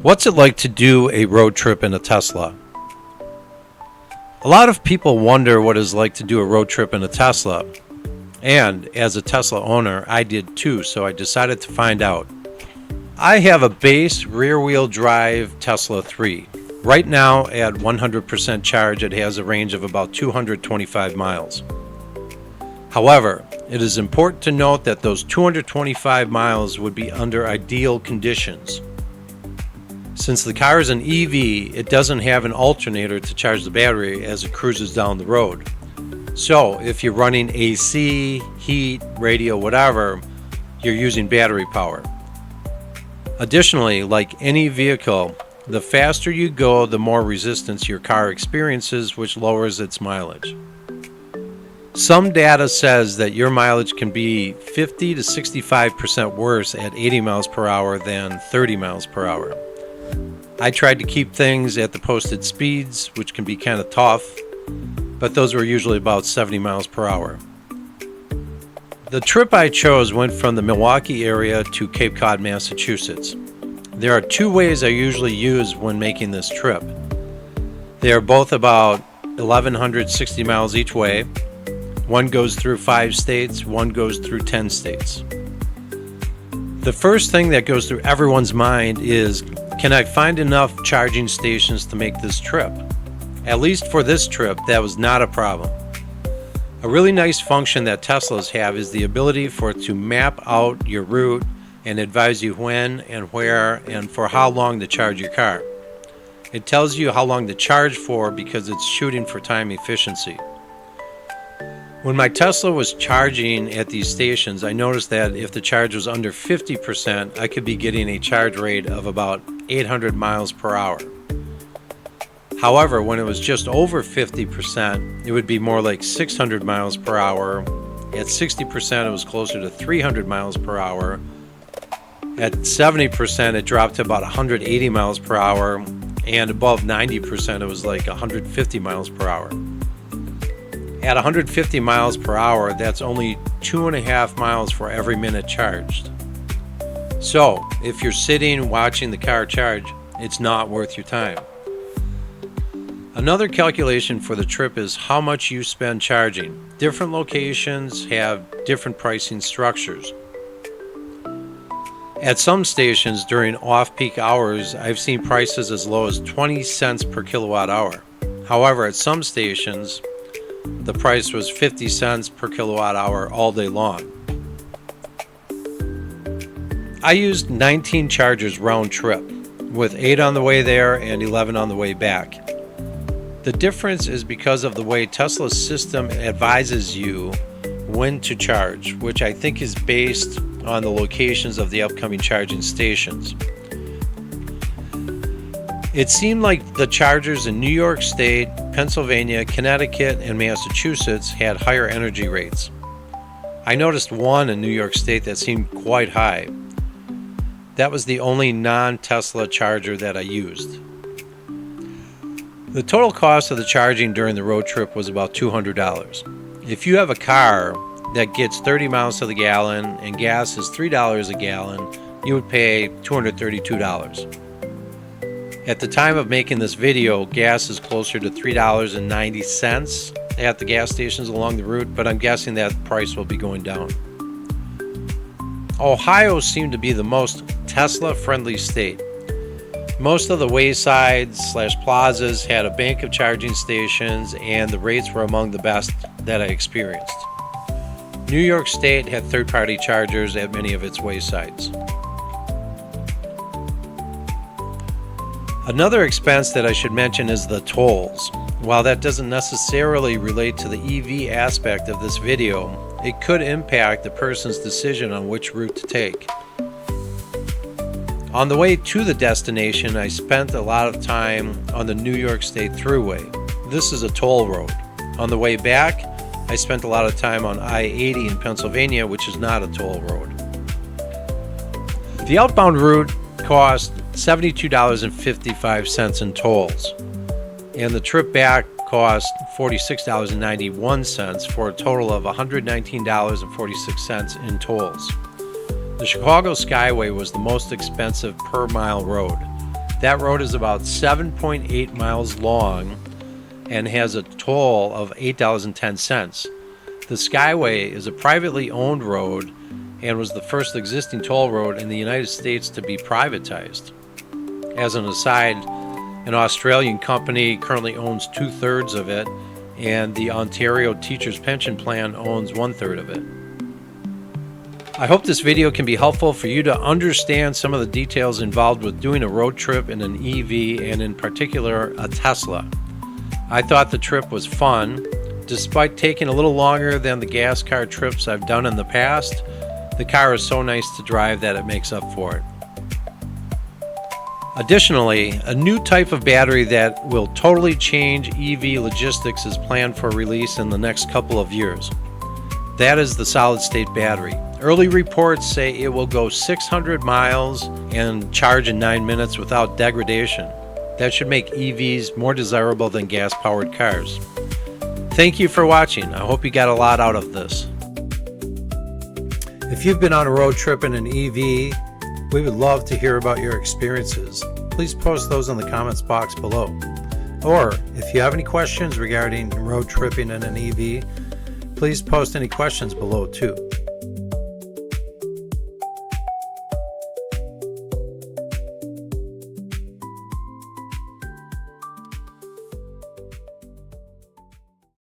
What's it like to do a road trip in a Tesla? A lot of people wonder what it's like to do a road trip in a Tesla. And as a Tesla owner, I did too, so I decided to find out. I have a base rear-wheel drive Tesla 3. Right now, at 100% charge, it has a range of about 225 miles. However, it is important to note that those 225 miles would be under ideal conditions. Since the car is an EV, it doesn't have an alternator to charge the battery as it cruises down the road. So if you're running AC, heat, radio, whatever, you're using battery power. Additionally, like any vehicle, the faster you go, the more resistance your car experiences, which lowers its mileage. Some data says that your mileage can be 50 to 65% worse at 80 miles per hour than 30 miles per hour. I tried to keep things at the posted speeds, which can be kind of tough, but those were usually about 70 miles per hour. The trip I chose went from the Milwaukee area to Cape Cod, Massachusetts. There are two ways I usually use when making this trip. They are both about 1,160 miles each way. One goes through 5 states, one goes through 10 states. The first thing that goes through everyone's mind is, can I find enough charging stations to make this trip? At least for this trip, that was not a problem. A really nice function that Teslas have is the ability for it to map out your route and advise you when and where and for how long to charge your car. It tells you how long to charge for because it's shooting for time efficiency. When my Tesla was charging at these stations, I noticed that if the charge was under 50%, I could be getting a charge rate of about 800 miles per hour. However, when it was just over 50%, it would be more like 600 miles per hour. At 60%, it was closer to 300 miles per hour. At 70%, it dropped to about 180 miles per hour. And above 90%, it was like 150 miles per hour. At 150 miles per hour, that's only 2.5 miles for every minute charged. So, if you're sitting watching the car charge, it's not worth your time. Another calculation for the trip is how much you spend charging. Different locations have different pricing structures. At some stations during off-peak hours, I've seen prices as low as 20 cents per kilowatt hour. However, at some stations, the price was 50 cents per kilowatt hour all day long. I used 19 chargers round trip, with 8 on the way there and 11 on the way back. The difference is because of the way Tesla's system advises you when to charge, which I think is based on the locations of the upcoming charging stations. It seemed like the chargers in New York State, Pennsylvania, Connecticut, and Massachusetts had higher energy rates. I noticed one in New York State that seemed quite high. That was the only non-Tesla charger that I used. The total cost of the charging during the road trip was about $200. If you have a car that gets 30 miles to the gallon and gas is $3 a gallon, you would pay $232. At the time of making this video, gas is closer to $3.90 at the gas stations along the route, but I'm guessing that price will be going down. Ohio seemed to be the most Tesla-friendly state. Most of the waysides/plazas had a bank of charging stations, and the rates were among the best that I experienced. New York State had third-party chargers at many of its waysides. Another expense that I should mention is the tolls. While that doesn't necessarily relate to the EV aspect of this video, it could impact the person's decision on which route to take. On the way to the destination, I spent a lot of time on the New York State Thruway. This is a toll road. On the way back, I spent a lot of time on I-80 in Pennsylvania, which is not a toll road. The outbound route cost $72.55 in tolls, and the trip back cost $46.91 for a total of $119.46 in tolls. The Chicago Skyway was the most expensive per mile road. That road is about 7.8 miles long and has a toll of $8.10. The Skyway is a privately owned road and was the first existing toll road in the United States to be privatized. As an aside, an Australian company currently owns 2/3 of it, and the Ontario Teachers Pension Plan owns 1/3 of it. I hope this video can be helpful for you to understand some of the details involved with doing a road trip in an EV, and in particular a Tesla. I thought the trip was fun. Despite taking a little longer than the gas car trips I've done in the past, the car is so nice to drive that it makes up for it. Additionally, a new type of battery that will totally change EV logistics is planned for release in the next couple of years. That is the solid-state battery. Early reports say it will go 600 miles and charge in 9 minutes without degradation. That should make EVs more desirable than gas-powered cars. Thank you for watching. I hope you got a lot out of this. If you've been on a road trip in an EV, we would love to hear about your experiences. Please post those in the comments box below. Or if you have any questions regarding road tripping in an EV, please post any questions below too.